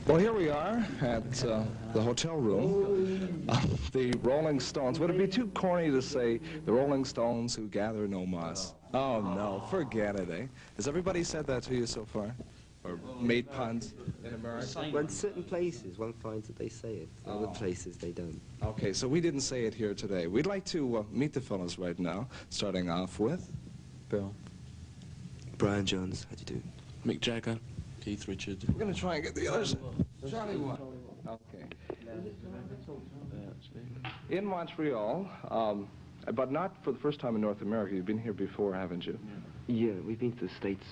Well, here we are at the hotel room. The Rolling Stones. Would it be too corny to say the Rolling Stones who gather no moss? Oh, no, forget it, eh? Has everybody said that to you so far? Or made puns in America? Well, in certain places, one finds that they say it. In other places, they don't. Okay, so we didn't say it here today. We'd like to meet the fellows right now, starting off with... Bill. Brian Jones, how do you do? Mick Jagger. Keith Richards. We're going to try and get the others. Charlie one. Okay. In Montreal, but not for the first time in North America. You've been here before, haven't you? Yeah, we've been to the States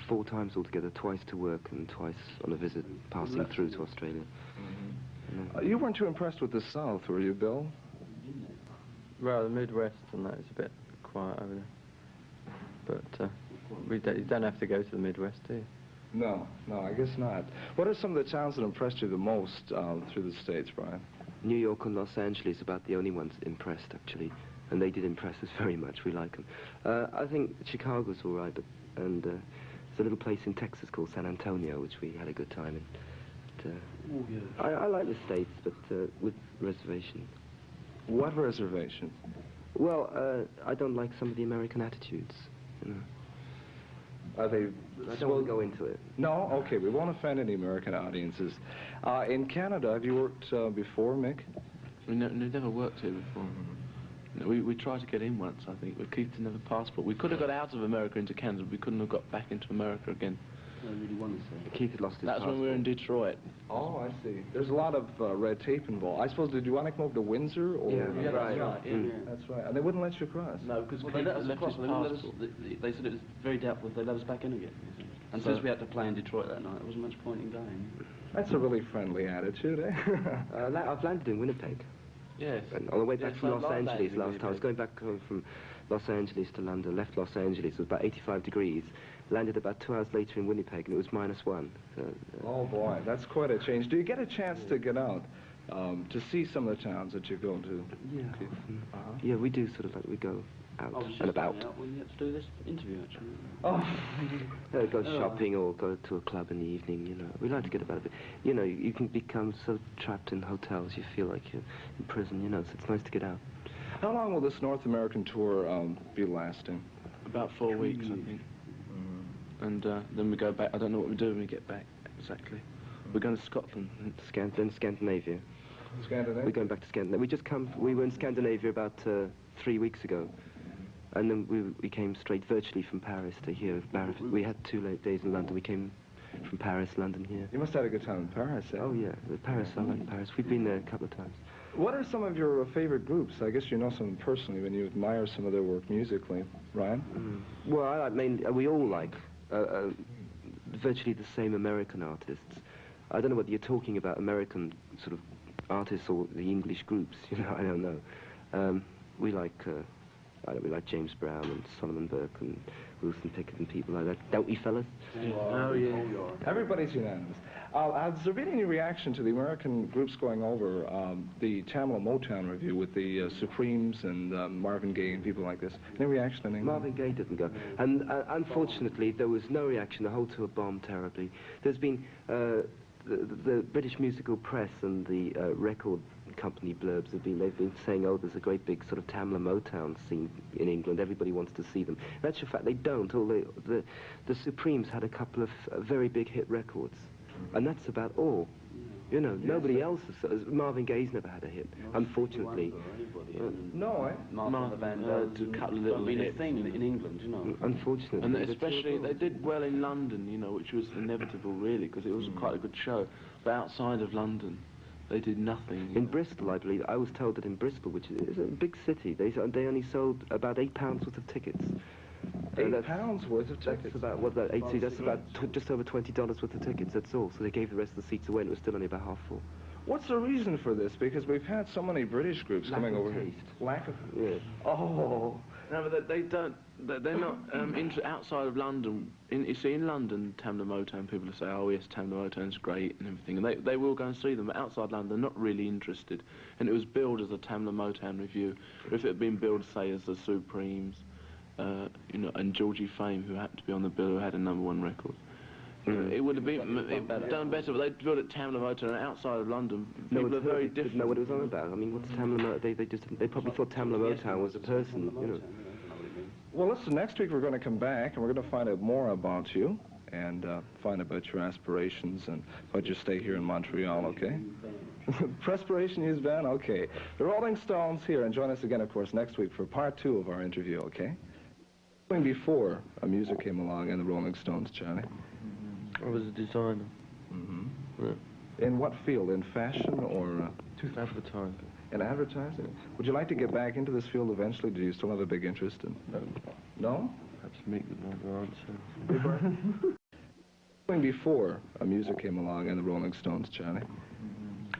4 times altogether, twice to work and twice on a visit, passing through to Australia. You weren't too impressed with the South, were you, Bill? Well, the Midwest and that is a bit quiet over there. But you don't have to go to the Midwest, do you? No, I guess not. What are some of the towns that impressed you the most through the States, Brian? New York and Los Angeles are about the only ones impressed, actually. And they did impress us very much. We like them. I think Chicago's all right, and there's a little place in Texas called San Antonio, which we had a good time in. But, I like the States, but with reservations. What reservation? Well, I don't like some of the American attitudes, you know. Are they... I don't want to go into it. No? Okay, we won't offend any American audiences. In Canada, have you worked before, Mick? We never worked here before. We tried to get in once, I think, but Keith didn't have a passport. We could have got out of America into Canada, but we couldn't have got back into America again. I really wanted to. Keith had lost his passport. That's when we were in Detroit. Oh, I see. There's a lot of red tape involved. I suppose, did you want to come over to Windsor? Or? Yeah, right. That's right. And they wouldn't let you cross? No, because Well, Keith they let us left across, his they wouldn't let us, passport. they said it was very doubtful if they let us back in again. And since we had to play in Detroit that night, there wasn't much point in going. That's a really friendly attitude, eh? I've landed in Winnipeg. Yes. And on the way back Yes, from Los like Angeles that, last time, I was going back home from Los Angeles to London, left Los Angeles, it was about 85 degrees, landed about 2 hours later in Winnipeg, and it was -1. So, oh boy, that's quite a change. Do you get a chance to get out, to see some of the towns that you go to? Yeah, yeah, we do sort of like, we go out and about. Out when you had to do this interview, actually. Oh. Go shopping or go to a club in the evening, you know. We like to get about a bit. You know, you can become so trapped in hotels, you feel like you're in prison, you know, so it's nice to get out. How long will this North American tour be lasting? About 4 weeks, I think. And then we go back. I don't know what we do when we get back, exactly. We're going to Scotland. Then Scandinavia. Scandinavia? We're going back to Scandinavia. We were in Scandinavia about 3 weeks ago. And then we came straight virtually from Paris to here. We had 2 late days in London. We came from Paris, London here. You must have had a good time in Paris, eh? Oh, yeah. Paris, I like Paris. We've been there a couple of times. What are some of your favorite groups? I guess you know some personally when you admire some of their work musically. Ryan? Well, I like mainly, we all like virtually the same American artists. I don't know whether you're talking about American sort of artists or the English groups, you know, I don't know. We like James Brown and Solomon Burke and Wilson Pickett and people like that. Don't we, fellas? Oh, yeah. Everybody's unanimous. Has there been any reaction to the American groups going over the Tamla Motown review with the Supremes and Marvin Gaye and people like this? Any reaction in England? Marvin Gaye didn't go. And unfortunately, there was no reaction. The whole tour bombed terribly. There's been the British musical press and the record company blurbs they've been saying, oh, there's a great big sort of Tamla Motown scene in England, everybody wants to see them. That's a fact, they don't. The Supremes had a couple of very big hit records, and that's about all. You know, nobody else has. Marvin Gaye's never had a hit, unfortunately. No, eh? Martha Van to cut a little been a hit. thing in England, you know. Unfortunately. And especially, they did well in London, you know, which was inevitable, really, because it was quite a good show. But outside of London, they did nothing. In Bristol, I believe, I was told that in Bristol, which is a big city, they only sold about £8 worth of tickets. £8 worth of tickets? That's about, that's about just over $20 worth of tickets, that's all. So they gave the rest of the seats away and it was still only about half full. What's the reason for this? Because we've had so many British groups coming over here. Lack of... Yeah. Oh. No, but they're not outside of London. You see, in London, Tamla Motown, people say, oh yes, Tamla Motown's great and everything, and they will go and see them, but outside London, they're not really interested. And it was billed as a Tamla Motown review. Or if it had been billed, say, as the Supremes, you know, and Georgie Fame, who happened to be on the bill, who had a #1 record. It would have been done better, but they built it Tamla Motor outside of London. People are very different. Know what it was all about. I mean, what's Tamla Motown? They probably thought Tamla Motown was a person, you know. Well, listen, next week we're going to come back and we're going to find out more about you and find out about your aspirations and about your stay here in Montreal, okay? Perspiration use band? Okay. The Rolling Stones here, and join us again, of course, next week for part 2 of our interview, okay? Before music came along and the Rolling Stones, Charlie? I was a designer. Mm-hmm. Yeah. In what field? In fashion or? Advertising. In advertising? Would you like to get back into this field eventually? Do you still have a big interest in? No? Perhaps Mick would know the answer. Before music came along and the Rolling Stones, Charlie?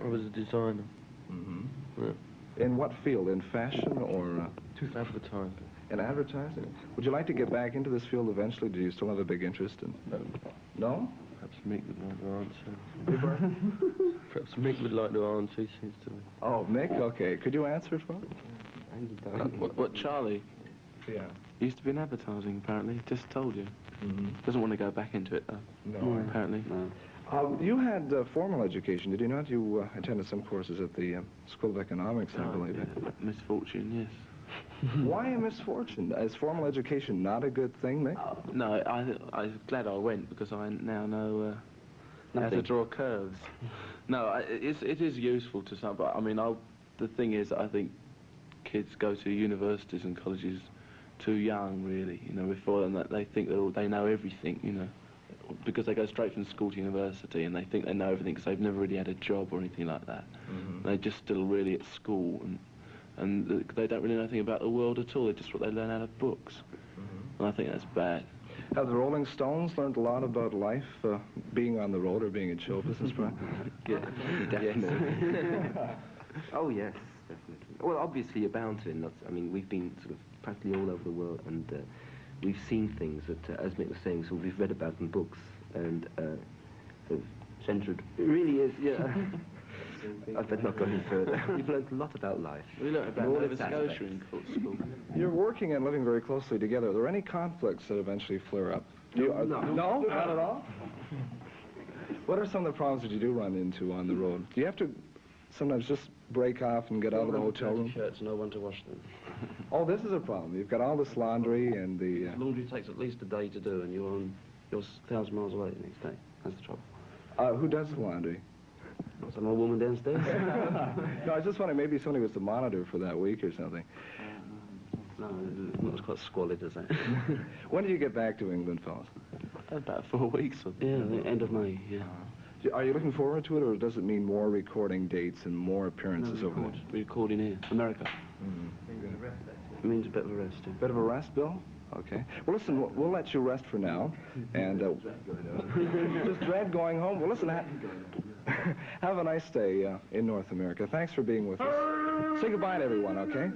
I was a designer. Mm-hmm. Yeah. In what field? In fashion or? Advertising. In advertising? Would you like to get back into this field eventually? Do you still have a big interest in? No? Perhaps Mick would know the answer. Perhaps Mick would like to answer, he seems to be. Oh, Mick? Okay. Could you answer for us? What Charlie? Yeah. He used to be in advertising, apparently. Just told you. Mm-hmm. Doesn't want to go back into it, though. No. Apparently. No. You had formal education, did you not? You attended some courses at the School of Economics, I believe. Yeah. Misfortune, yes. Why a misfortune? Is formal education not a good thing, Mick? No, I'm glad I went because I now know how to draw curves. No, it is useful to some, but I mean, the thing is, I think kids go to universities and colleges too young, really. You know, before them, they think that they know everything. You know, because they go straight from school to university and they think they know everything because they've never really had a job or anything like that. Mm-hmm. They're just still really at school and they don't really know anything about the world at all. It's just what they learn out of books. Mm-hmm. And I think that's bad. Have the Rolling Stones learned a lot about life, being on the road or being in show business, Brian? Yeah, definitely. Oh, yes, definitely. Well, obviously you're bound to in lots. I mean, we've been sort of practically all over the world and we've seen things that, as Mick was saying, so we've read about in books and sort of centred. It really is, yeah. I better not go any further. We've learned a lot about life. We learned about Nova Scotia in school. You're working and living very closely together. Are there any conflicts that eventually flare up? No. No? Not at all? What are some of the problems that you do run into on the road? Do you have to sometimes just break off and get out of the hotel room? Shirts, no one to wash them. Oh, this is a problem. You've got all this laundry and the... Laundry takes at least a day to do, and you're 1,000 miles away the next day. That's the trouble. Who does the laundry? Some old woman downstairs. No, I was just wondering, maybe somebody was the monitor for that week or something. No, not as quite squalid as that. When do you get back to England, fellas? About 4 weeks. Yeah, the end of May, yeah. Are you looking forward to it, or does it mean more recording dates and more appearances over there? We're recording here, America. Mm-hmm. It means a bit of a rest, yeah. Bit of a rest, Bill? Okay. Well, listen, we'll let you rest for now. And just dread going home. Well, listen, have a nice day in North America. Thanks for being with us. Say goodbye to everyone, okay?